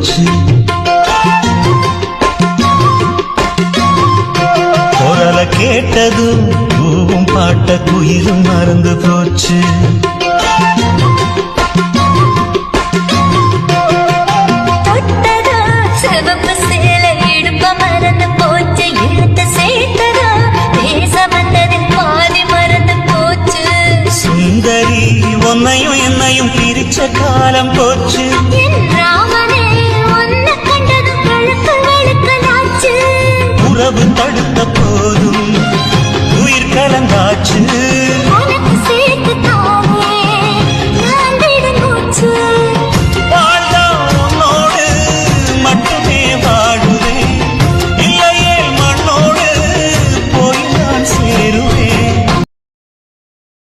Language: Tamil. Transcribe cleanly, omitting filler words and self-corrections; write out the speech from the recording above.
போச்சு. குரலை கேட்டதும் பூவும் பாட்ட குயிலும் மறந்து போச்சு. சுந்தரி உன்னையும் என்னையும் பிரிச்ச காலம் போச்சு.